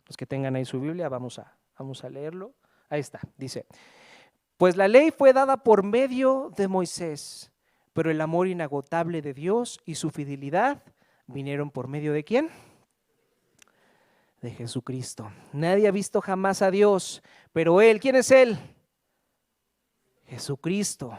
Los que tengan ahí su Biblia, vamos a leerlo. Ahí está, dice: pues la ley fue dada por medio de Moisés, pero el amor inagotable de Dios y su fidelidad vinieron por medio ¿de quién? De Jesucristo. Nadie ha visto jamás a Dios, pero Él, ¿quién es Él? Jesucristo,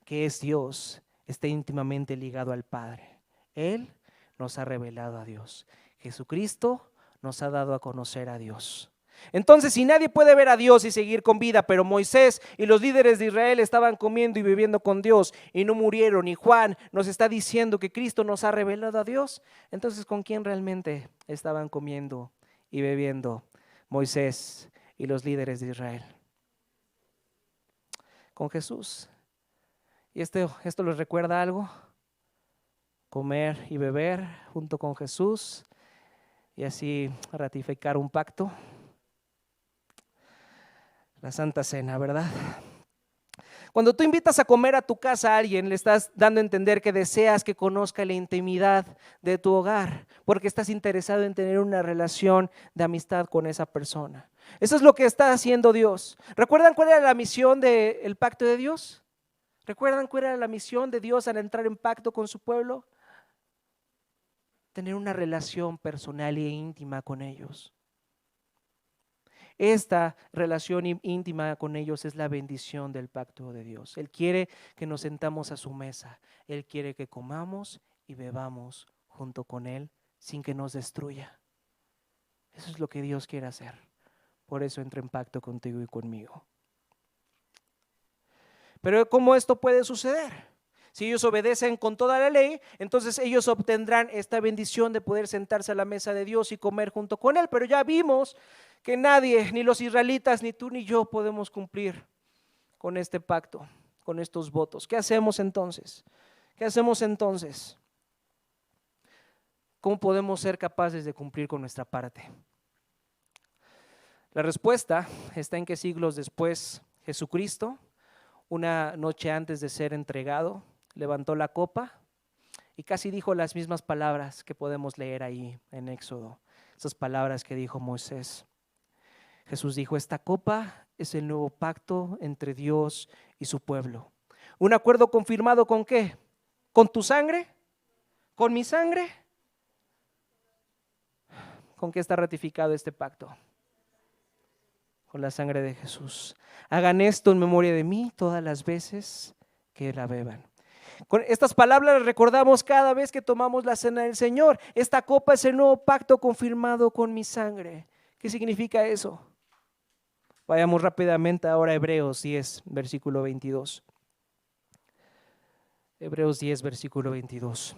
que es Dios, está íntimamente ligado al Padre. Él nos ha revelado a Dios. Jesucristo nos ha dado a conocer a Dios. Entonces, si nadie puede ver a Dios y seguir con vida, pero Moisés y los líderes de Israel estaban comiendo y bebiendo con Dios y no murieron, y Juan nos está diciendo que Cristo nos ha revelado a Dios, entonces ¿con quién realmente estaban comiendo y bebiendo Moisés y los líderes de Israel? Con Jesús. ¿Y esto les recuerda algo? Comer y beber junto con Jesús y así ratificar un pacto. La Santa Cena, ¿verdad? Cuando tú invitas a comer a tu casa a alguien, le estás dando a entender que deseas que conozca la intimidad de tu hogar, porque estás interesado en tener una relación de amistad con esa persona. Eso es lo que está haciendo Dios. ¿Recuerdan cuál era la misión del pacto de Dios? ¿Recuerdan cuál era la misión de Dios al entrar en pacto con su pueblo? Tener una relación personal e íntima con ellos. Esta relación íntima con ellos es la bendición del pacto de Dios. Él quiere que nos sentamos a su mesa. Él quiere que comamos y bebamos junto con Él sin que nos destruya. Eso es lo que Dios quiere hacer. Por eso entra en pacto contigo y conmigo. Pero ¿cómo esto puede suceder? Si ellos obedecen con toda la ley, entonces ellos obtendrán esta bendición de poder sentarse a la mesa de Dios y comer junto con Él. Pero ya vimos que nadie, ni los israelitas, ni tú ni yo podemos cumplir con este pacto, con estos votos. ¿Qué hacemos entonces? ¿Qué hacemos entonces? ¿Cómo podemos ser capaces de cumplir con nuestra parte? La respuesta está en que siglos después Jesucristo, una noche antes de ser entregado, levantó la copa y casi dijo las mismas palabras que podemos leer ahí en Éxodo, esas palabras que dijo Moisés. Jesús dijo: esta copa es el nuevo pacto entre Dios y su pueblo. ¿Un acuerdo confirmado con qué? ¿Con tu sangre? ¿Con mi sangre? ¿Con qué está ratificado este pacto? Con la sangre de Jesús. Hagan esto en memoria de mí todas las veces que la beban. Con estas palabras las recordamos cada vez que tomamos la cena del Señor. Esta copa es el nuevo pacto confirmado con mi sangre. ¿Qué significa eso? Vayamos rápidamente ahora a Hebreos 10, versículo 22. Hebreos 10, versículo 22.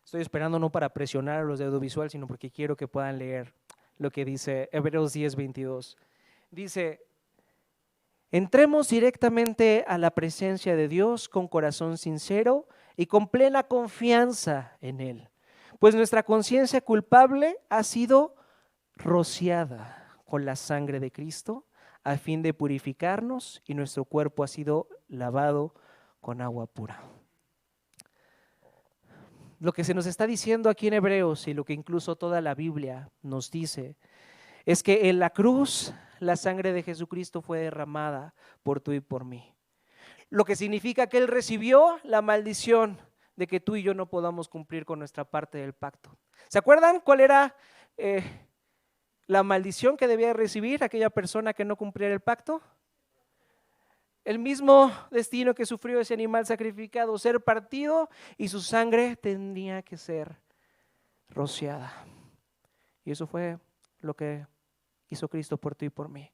Estoy esperando no para presionar a los de audiovisual, sino porque quiero que puedan leer lo que dice Hebreos 10, 22. Dice: entremos directamente a la presencia de Dios con corazón sincero y con plena confianza en Él, pues nuestra conciencia culpable ha sido rociada con la sangre de Cristo a fin de purificarnos, y nuestro cuerpo ha sido lavado con agua pura. Lo que se nos está diciendo aquí en Hebreos, y lo que incluso toda la Biblia nos dice, es que en la cruz la sangre de Jesucristo fue derramada por tú y por mí. Lo que significa que Él recibió la maldición de que tú y yo no podamos cumplir con nuestra parte del pacto. ¿Se acuerdan cuál era la maldición que debía recibir aquella persona que no cumpliera el pacto? El mismo destino que sufrió ese animal sacrificado, ser partido, y su sangre tendría que ser rociada. Y eso fue lo que hizo Cristo por ti y por mí.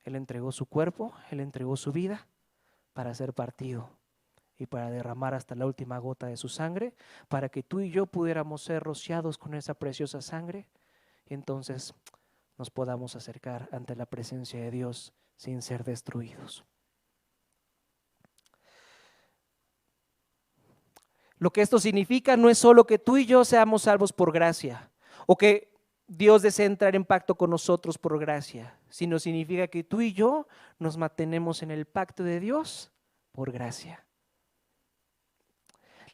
Él entregó su cuerpo, Él entregó su vida para ser partido y para derramar hasta la última gota de su sangre, para que tú y yo pudiéramos ser rociados con esa preciosa sangre, y entonces nos podamos acercar ante la presencia de Dios sin ser destruidos. Lo que esto significa no es solo que tú y yo seamos salvos por gracia, o que Dios desea entrar en pacto con nosotros por gracia, sino significa que tú y yo nos mantenemos en el pacto de Dios por gracia.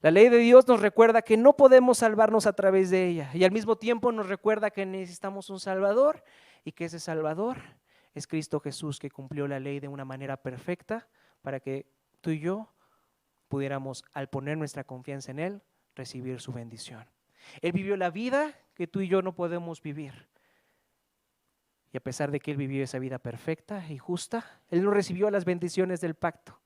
La ley de Dios nos recuerda que no podemos salvarnos a través de ella, y al mismo tiempo nos recuerda que necesitamos un Salvador, y que ese Salvador es Cristo Jesús, que cumplió la ley de una manera perfecta para que tú y yo pudiéramos, al poner nuestra confianza en Él, recibir su bendición. Él vivió la vida que tú y yo no podemos vivir. Y a pesar de que Él vivió esa vida perfecta y justa, Él no recibió las bendiciones del pacto.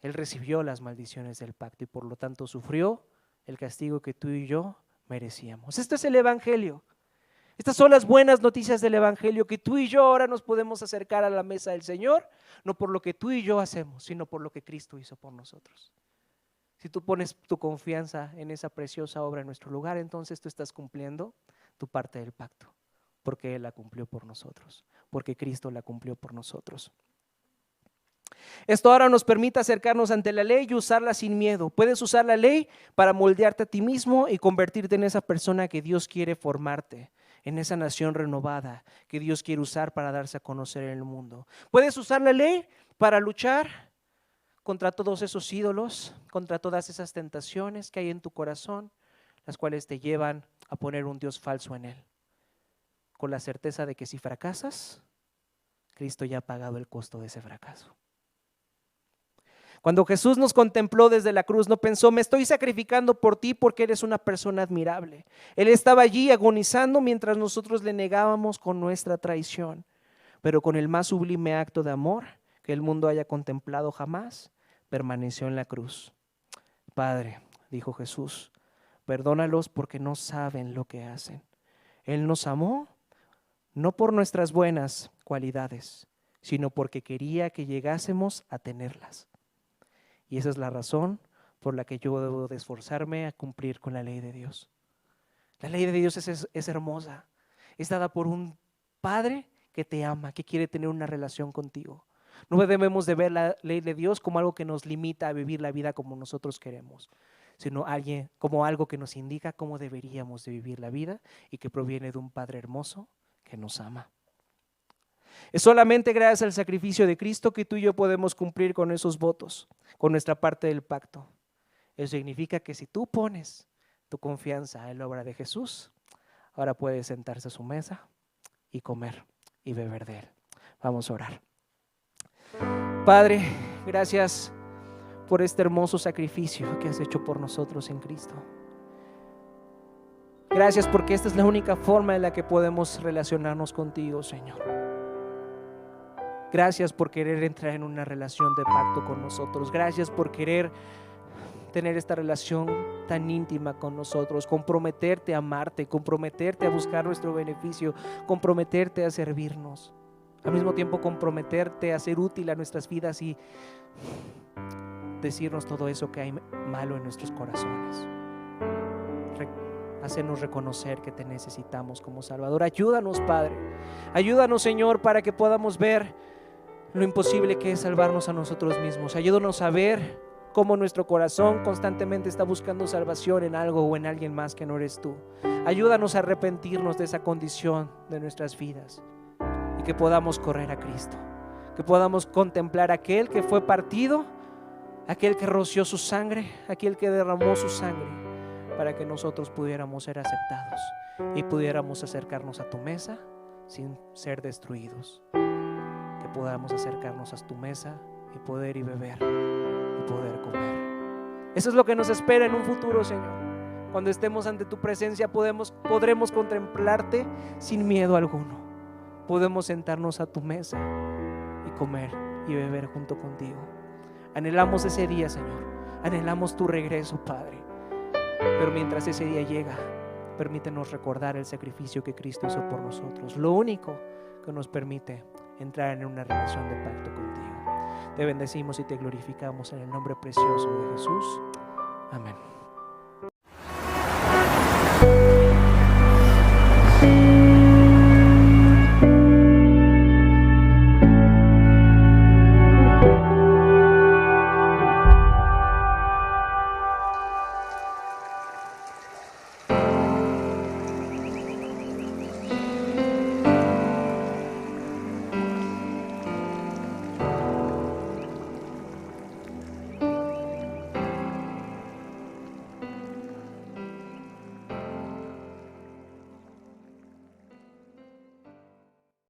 Él recibió las maldiciones del pacto y por lo tanto sufrió el castigo que tú y yo merecíamos. Esto es el Evangelio. Estas son las buenas noticias del Evangelio, que tú y yo ahora nos podemos acercar a la mesa del Señor, no por lo que tú y yo hacemos, sino por lo que Cristo hizo por nosotros. Si tú pones tu confianza en esa preciosa obra en nuestro lugar, entonces tú estás cumpliendo tu parte del pacto, porque Él la cumplió por nosotros, porque Cristo la cumplió por nosotros. Esto ahora nos permite acercarnos ante la ley y usarla sin miedo. Puedes usar la ley para moldearte a ti mismo y convertirte en esa persona que Dios quiere formarte, en esa nación renovada que Dios quiere usar para darse a conocer en el mundo. Puedes usar la ley para luchar contra todos esos ídolos, contra todas esas tentaciones que hay en tu corazón, las cuales te llevan a poner un Dios falso en él, con la certeza de que si fracasas, Cristo ya ha pagado el costo de ese fracaso. Cuando Jesús nos contempló desde la cruz, no pensó: me estoy sacrificando por ti porque eres una persona admirable. Él estaba allí agonizando mientras nosotros le negábamos con nuestra traición, pero con el más sublime acto de amor que el mundo haya contemplado jamás, permaneció en la cruz. Padre, dijo Jesús, perdónalos porque no saben lo que hacen. Él nos amó no por nuestras buenas cualidades, sino porque quería que llegásemos a tenerlas. Y esa es la razón por la que yo debo de esforzarme a cumplir con la ley de Dios. La ley de Dios es hermosa. Es dada por un Padre que te ama, que quiere tener una relación contigo. No debemos de ver la ley de Dios como algo que nos limita a vivir la vida como nosotros queremos, sino como algo que nos indica cómo deberíamos de vivir la vida y que proviene de un Padre hermoso que nos ama. Es solamente gracias al sacrificio de Cristo que tú y yo podemos cumplir con esos votos, con nuestra parte del pacto. Eso significa que si tú pones tu confianza en la obra de Jesús, ahora puedes sentarse a su mesa y comer y beber de él. Vamos a orar. Padre, gracias por este hermoso sacrificio que has hecho por nosotros en Cristo. Gracias porque esta es la única forma en la que podemos relacionarnos contigo, Señor. Gracias por querer entrar en una relación de pacto con nosotros. Gracias por querer tener esta relación tan íntima con nosotros, comprometerte a amarte, comprometerte a buscar nuestro beneficio, comprometerte a servirnos, al mismo tiempo comprometerte a ser útil a nuestras vidas y decirnos todo eso que hay malo en nuestros corazones. Hacernos reconocer que te necesitamos como Salvador. Ayúdanos, Padre. Ayúdanos, Señor, para que podamos ver lo imposible que es salvarnos a nosotros mismos. Ayúdanos a ver cómo nuestro corazón constantemente está buscando salvación en algo o en alguien más que no eres tú. Ayúdanos a arrepentirnos de esa condición de nuestras vidas y que podamos correr a Cristo, que podamos contemplar a aquel que fue partido, aquel que roció su sangre, aquel que derramó su sangre para que nosotros pudiéramos ser aceptados y pudiéramos acercarnos a tu mesa sin ser destruidos, que podamos acercarnos a tu mesa y poder y beber y poder comer. Eso es lo que nos espera en un futuro, Señor. Cuando estemos ante tu presencia podremos contemplarte sin miedo alguno. Podemos sentarnos a tu mesa y comer y beber junto contigo. Anhelamos ese día, Señor. Anhelamos tu regreso, Padre. Pero mientras ese día llega, permítenos recordar el sacrificio que Cristo hizo por nosotros. Lo único que nos permite entrar en una relación de pacto contigo. Te bendecimos y te glorificamos en el nombre precioso de Jesús. Amén.